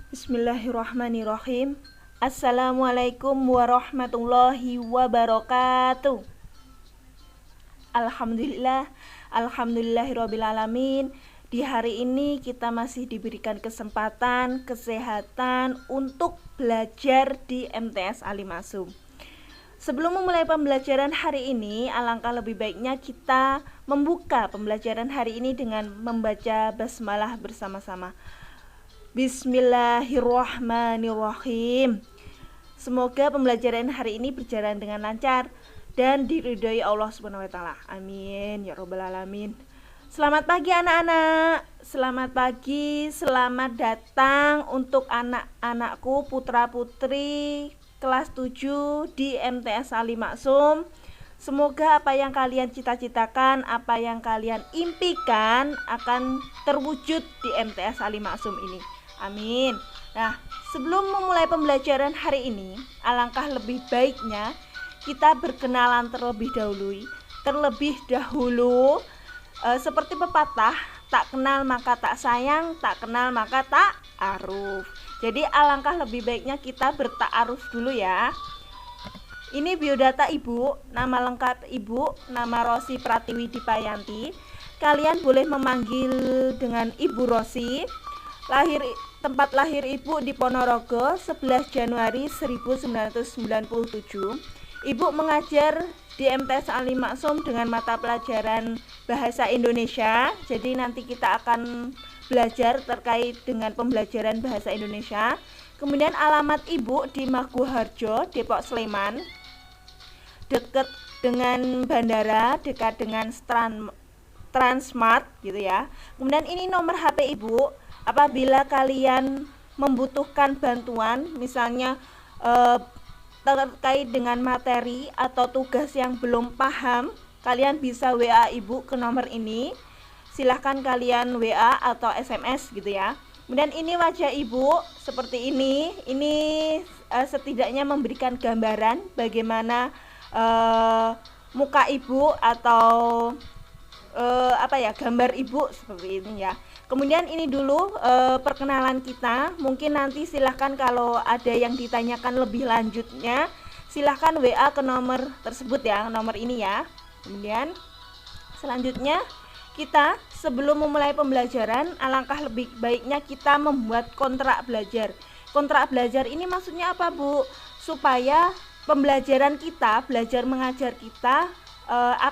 Bismillahirrahmanirrahim. Assalamualaikum warahmatullahi wabarakatuh. Alhamdulillah, alhamdulillahirabbil alamin. Di hari ini kita masih diberikan kesempatan, kesehatan untuk belajar di MTS Alimasum. Sebelum memulai pembelajaran hari ini, alangkah lebih baiknya kita membuka pembelajaran hari ini dengan membaca basmalah bersama-sama. Bismillahirrahmanirrahim. Semoga pembelajaran hari ini berjalan dengan lancar dan diridhoi Allah Subhanahu wa taala. Amin ya rabbal alamin. Selamat pagi anak-anak. Selamat pagi, selamat datang untuk anak-anakku putra-putri kelas 7 di MTS Alimasum. Semoga apa yang kalian cita-citakan, apa yang kalian impikan akan terwujud di MTS Alimasum ini. Amin. Nah, sebelum memulai pembelajaran hari ini, alangkah lebih baiknya kita berkenalan terlebih dahulu. Seperti pepatah, tak kenal maka tak sayang, tak kenal maka tak aruf. Jadi alangkah lebih baiknya kita bertaaruf dulu ya. Ini biodata Ibu, nama lengkap Ibu, nama Rosi Pratiwi Dipayanti. Kalian boleh memanggil dengan Ibu Rosi. Tempat lahir Ibu di Ponorogo, 11 Januari 1997. Ibu mengajar di MTS Alimasum dengan mata pelajaran Bahasa Indonesia. Jadi nanti kita akan belajar terkait dengan pembelajaran Bahasa Indonesia. Kemudian alamat Ibu di Maguharjo, Depok, Sleman. Dekat dengan bandara, dekat dengan Transmart gitu ya. Kemudian ini nomor HP Ibu. Apabila kalian membutuhkan bantuan, misalnya terkait dengan materi atau tugas yang belum paham, kalian bisa WA Ibu ke nomor ini. Silahkan kalian WA atau SMS gitu ya. Kemudian ini wajah Ibu seperti ini. Ini setidaknya memberikan gambaran bagaimana muka Ibu atau gambar Ibu seperti ini ya. Kemudian ini dulu perkenalan kita. Mungkin nanti silahkan kalau ada yang ditanyakan lebih lanjutnya, silahkan WA ke nomor tersebut ya, nomor ini ya. Kemudian selanjutnya kita sebelum memulai pembelajaran, alangkah lebih baiknya kita membuat kontrak belajar. Kontrak belajar ini maksudnya apa Bu? Supaya pembelajaran kita, belajar mengajar kita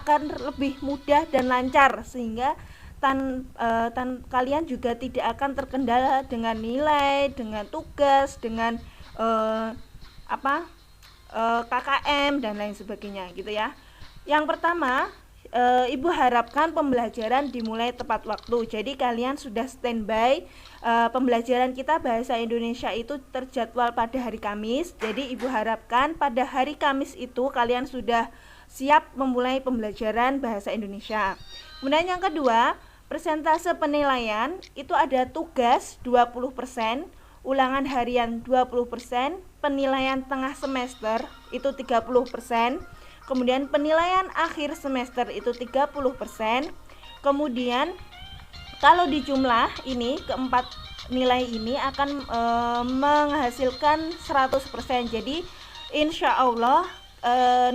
akan lebih mudah dan lancar, sehingga kalian juga tidak akan terkendala dengan nilai, dengan tugas, dengan KKM dan lain sebagainya gitu ya. Yang pertama, Ibu harapkan pembelajaran dimulai tepat waktu. Jadi kalian sudah standby. Pembelajaran kita bahasa Indonesia itu terjadwal pada hari Kamis. Jadi Ibu harapkan pada hari Kamis itu kalian sudah siap memulai pembelajaran bahasa Indonesia. Kemudian yang kedua, persentase penilaian itu ada tugas 20%, ulangan harian 20%, penilaian tengah semester itu 30%, kemudian penilaian akhir semester itu 30%. Kemudian kalau dijumlah ini keempat nilai ini akan menghasilkan 100%. Jadi insya Allah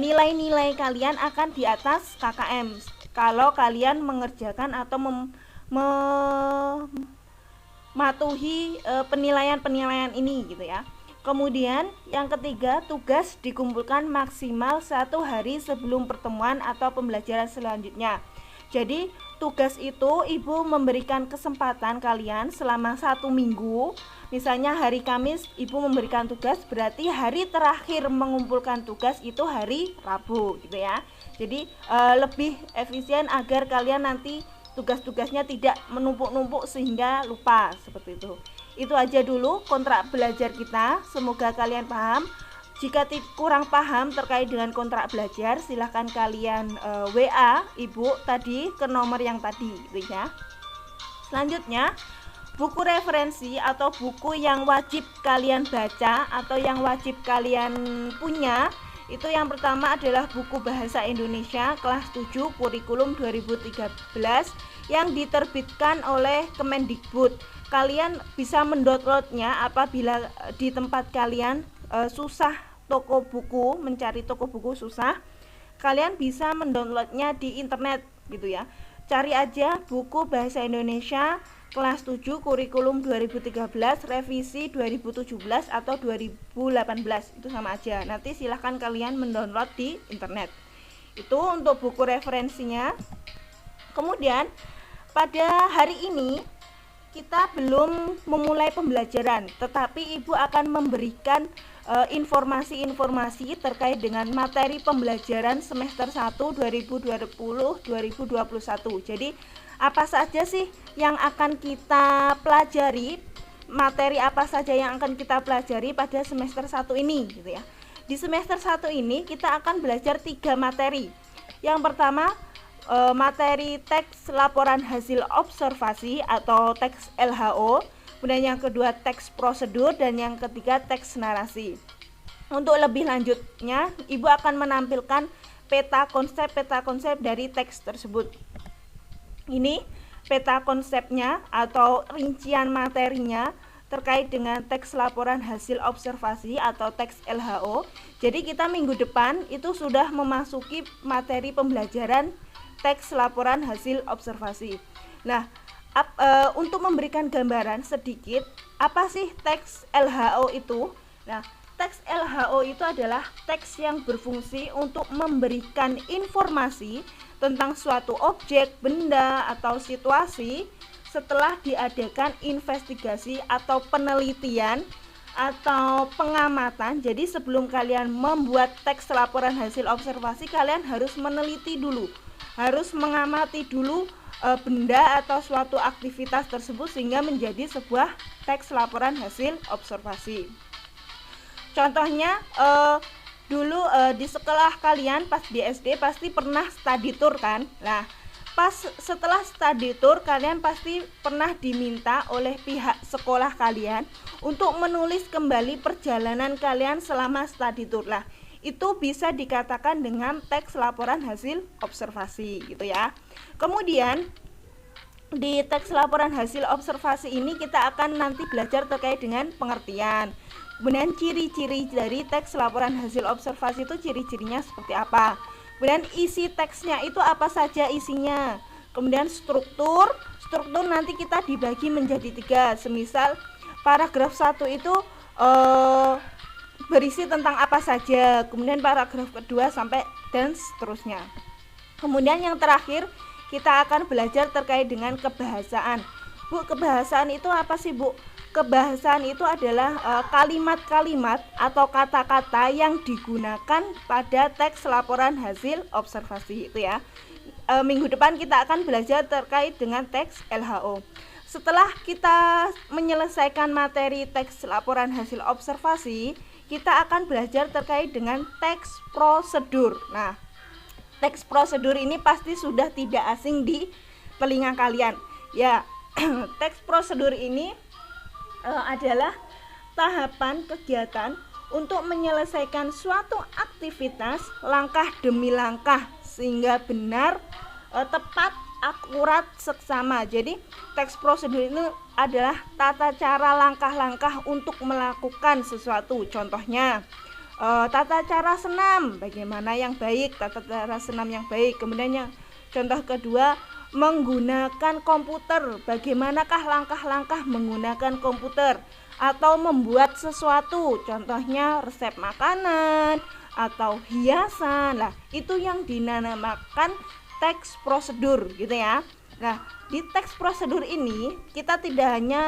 nilai-nilai kalian akan di atas KKM kalau kalian mengerjakan atau mematuhi penilaian-penilaian ini gitu ya. Kemudian yang ketiga, tugas dikumpulkan maksimal 1 hari sebelum pertemuan atau pembelajaran selanjutnya. Jadi tugas itu Ibu memberikan kesempatan kalian selama 1 minggu. Misalnya hari Kamis Ibu memberikan tugas, berarti hari terakhir mengumpulkan tugas itu hari Rabu gitu ya. Jadi lebih efisien agar kalian nanti tugas-tugasnya tidak menumpuk-numpuk sehingga lupa seperti itu. Itu aja dulu kontrak belajar kita. Semoga kalian paham. Jika kurang paham terkait dengan kontrak belajar, silahkan kalian WA Ibu tadi ke nomor yang tadi gitu ya. Selanjutnya, buku referensi atau buku yang wajib kalian baca atau yang wajib kalian punya Itu yang pertama adalah buku Bahasa Indonesia kelas 7 kurikulum 2013 yang diterbitkan oleh Kemendikbud. Kalian bisa mendownloadnya apabila di tempat kalian susah toko buku, mencari toko buku susah, kalian bisa mendownloadnya di internet gitu ya. Cari aja buku Bahasa Indonesia kelas 7 kurikulum 2013 revisi 2017 atau 2018, itu sama aja. Nanti silahkan kalian mendownload di internet. Itu untuk buku referensinya. Kemudian pada hari ini kita belum memulai pembelajaran, tetapi Ibu akan memberikan informasi-informasi terkait dengan materi pembelajaran semester 1 2020-2021. Jadi apa saja sih yang akan kita pelajari, materi apa saja yang akan kita pelajari pada semester 1 ini gitu ya. Di semester 1 ini kita akan belajar 3 materi. Yang pertama materi teks laporan hasil observasi atau teks LHO, kemudian yang kedua teks prosedur, dan yang ketiga teks narasi. Untuk lebih lanjutnya, Ibu akan menampilkan peta konsep dari teks tersebut. Ini peta konsepnya atau rincian materinya terkait dengan teks laporan hasil observasi atau teks LHO. Jadi kita minggu depan itu sudah memasuki materi pembelajaran teks laporan hasil observasi. Nah, untuk memberikan gambaran sedikit, apa sih teks LHO itu? Nah, teks LHO itu adalah teks yang berfungsi untuk memberikan informasi tentang suatu objek, benda, atau situasi setelah diadakan investigasi atau penelitian atau pengamatan. Jadi sebelum kalian membuat teks laporan hasil observasi, kalian harus meneliti dulu, harus mengamati dulu benda atau suatu aktivitas tersebut sehingga menjadi sebuah teks laporan hasil observasi. Contohnya dulu di sekolah kalian pas di SD pasti pernah study tour kan. Nah, pas setelah study tour kalian pasti pernah diminta oleh pihak sekolah kalian untuk menulis kembali perjalanan kalian selama study tour lah. Itu bisa dikatakan dengan teks laporan hasil observasi gitu ya. Kemudian di teks laporan hasil observasi ini kita akan nanti belajar terkait dengan pengertian. Kemudian ciri-ciri dari teks laporan hasil observasi itu ciri-cirinya seperti apa. Kemudian isi teksnya itu apa saja isinya. Kemudian struktur nanti kita dibagi menjadi 3. Semisal paragraf 1 itu berisi tentang apa saja. Kemudian paragraf kedua sampai dan seterusnya. Kemudian yang terakhir kita akan belajar terkait dengan kebahasaan. Bu, kebahasaan itu apa sih, Bu? Kebahasaan itu adalah kalimat-kalimat atau kata-kata yang digunakan pada teks laporan hasil observasi itu ya. Minggu depan kita akan belajar terkait dengan teks LHO. Setelah kita menyelesaikan materi teks laporan hasil observasi, kita akan belajar terkait dengan teks prosedur. Nah, teks prosedur ini pasti sudah tidak asing di telinga kalian. Ya, teks prosedur ini adalah tahapan kegiatan untuk menyelesaikan suatu aktivitas langkah demi langkah sehingga benar, tepat, akurat, seksama. Jadi teks prosedur ini adalah tata cara langkah-langkah untuk melakukan sesuatu. Contohnya tata cara senam, bagaimana yang baik, tata cara senam yang baik. Kemudian yang contoh kedua, menggunakan komputer, bagaimanakah langkah-langkah menggunakan komputer, atau membuat sesuatu, contohnya resep makanan atau hiasan. Lah, itu yang dinamakan teks prosedur gitu ya. Nah, di teks prosedur ini kita tidak hanya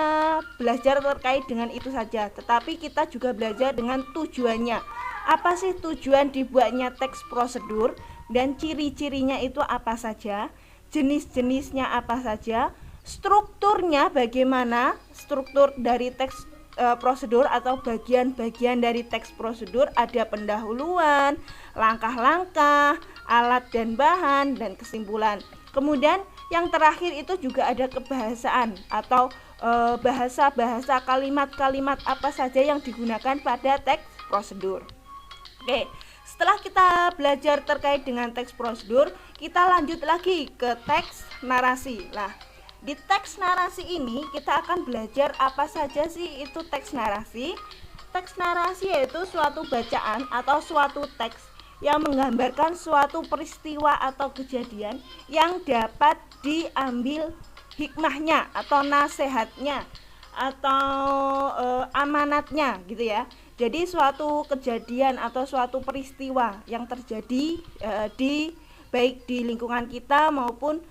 belajar terkait dengan itu saja, tetapi kita juga belajar dengan tujuannya. Apa sih tujuan dibuatnya teks prosedur dan ciri-cirinya itu apa saja? Jenis-jenisnya apa saja, strukturnya bagaimana, struktur dari teks prosedur atau bagian-bagian dari teks prosedur, ada pendahuluan, langkah-langkah, alat dan bahan, dan kesimpulan. Kemudian yang terakhir itu juga ada kebahasaan atau bahasa-bahasa, kalimat-kalimat apa saja yang digunakan pada teks prosedur. Oke, Setelah kita belajar terkait dengan teks prosedur, kita lanjut lagi ke teks narasi. Nah, di teks narasi ini kita akan belajar apa saja sih itu teks narasi. Teks narasi yaitu suatu bacaan atau suatu teks yang menggambarkan suatu peristiwa atau kejadian yang dapat diambil hikmahnya atau nasihatnya atau amanatnya gitu ya. Jadi suatu kejadian atau suatu peristiwa yang terjadi baik di lingkungan kita maupun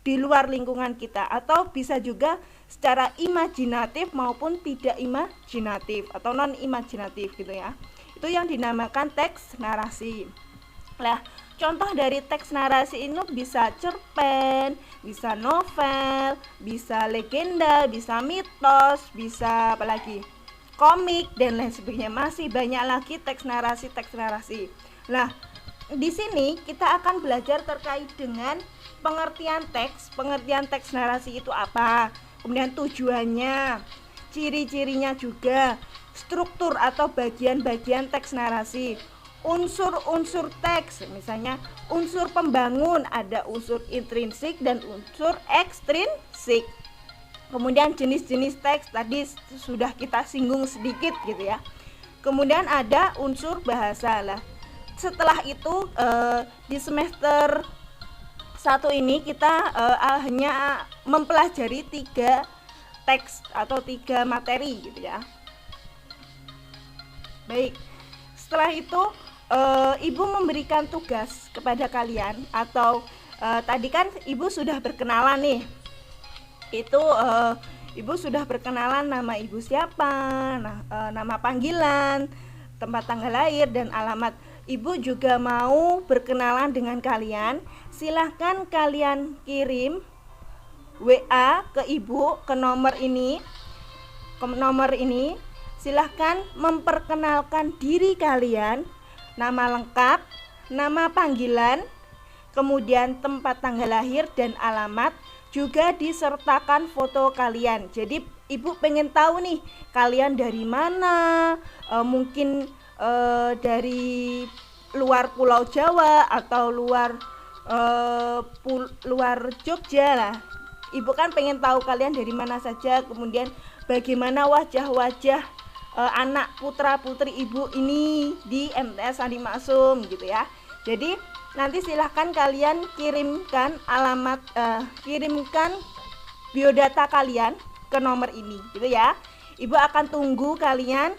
di luar lingkungan kita, atau bisa juga secara imajinatif maupun tidak imajinatif atau non imajinatif gitu ya. Itu yang dinamakan teks narasi. Nah, contoh dari teks narasi ini bisa cerpen, bisa novel, bisa legenda, bisa mitos, bisa apalagi komik dan lain sebagainya. Masih banyak lagi teks narasi. Nah, di sini kita akan belajar terkait dengan pengertian teks narasi itu apa, kemudian tujuannya, ciri-cirinya juga, struktur atau bagian-bagian teks narasi, unsur-unsur teks, misalnya unsur pembangun, ada unsur intrinsik dan unsur ekstrinsik. Kemudian jenis-jenis teks tadi sudah kita singgung sedikit gitu ya. Kemudian ada unsur bahasa lah. Setelah itu di semester 1 ini kita hanya mempelajari 3 teks atau 3 materi gitu ya. Baik, setelah itu Ibu memberikan tugas kepada kalian, atau tadi kan Ibu sudah berkenalan nih. Itu Ibu sudah berkenalan nama Ibu siapa, nama panggilan, tempat tanggal lahir, dan alamat. Ibu juga mau berkenalan dengan kalian. Silahkan kalian kirim WA ke Ibu ke nomor ini. Silahkan memperkenalkan diri kalian, nama lengkap, nama panggilan, kemudian tempat tanggal lahir dan alamat, juga disertakan foto kalian. Jadi Ibu pengen tahu nih kalian dari mana, mungkin dari luar Pulau Jawa atau luar Jogja lah. Ibu kan pengen tahu kalian dari mana saja, kemudian bagaimana wajah-wajah anak putra putri Ibu ini di MTS Sandi Maksum gitu ya. Jadi nanti silahkan kalian kirimkan kirimkan biodata kalian ke nomor ini gitu ya. Ibu akan tunggu kalian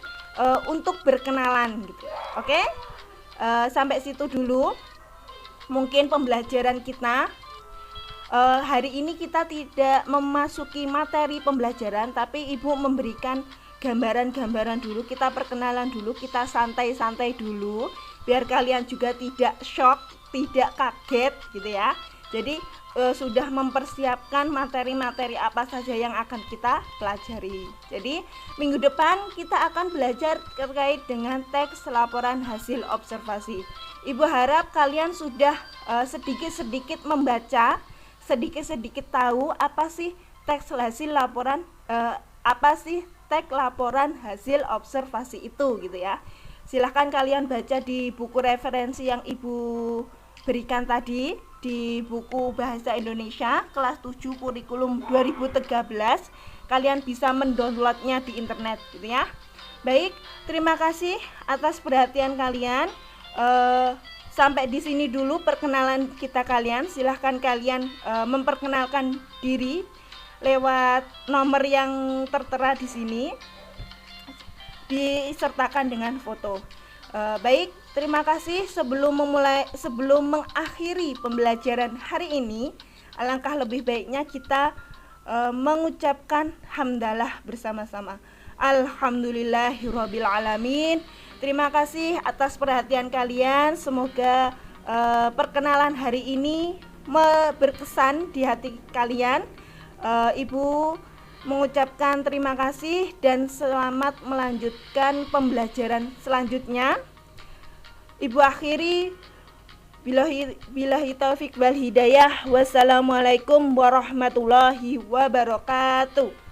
untuk berkenalan gitu. Oke? Sampai situ dulu mungkin pembelajaran kita. Hari ini kita tidak memasuki materi pembelajaran, tapi Ibu memberikan gambaran-gambaran dulu, kita perkenalan dulu, kita santai-santai dulu biar kalian juga tidak shock, tidak kaget gitu ya. Jadi sudah mempersiapkan materi-materi apa saja yang akan kita pelajari. Jadi minggu depan kita akan belajar terkait dengan teks laporan hasil observasi. Ibu harap kalian sudah sedikit-sedikit membaca, sedikit-sedikit tahu apa sih teks hasil laporan, teks laporan hasil observasi itu gitu ya. Silahkan kalian baca di buku referensi yang Ibu berikan tadi, di buku Bahasa Indonesia kelas 7 kurikulum 2013. Kalian bisa mendownloadnya di internet gitu ya. Baik, terima kasih atas perhatian kalian. Sampai di sini dulu perkenalan kita kalian. Silahkan kalian memperkenalkan diri lewat nomor yang tertera di sini, disertakan dengan foto. Baik, terima kasih. Sebelum mengakhiri pembelajaran hari ini, alangkah lebih baiknya kita mengucapkan hamdalah bersama-sama. Alhamdulillahirabbil alamin. Terima kasih atas perhatian kalian. Semoga perkenalan hari ini berkesan di hati kalian. Ibu mengucapkan terima kasih dan selamat melanjutkan pembelajaran selanjutnya. Ibu akhiri, billahi taufik wal hidayah. Wassalamualaikum warahmatullahi wabarakatuh.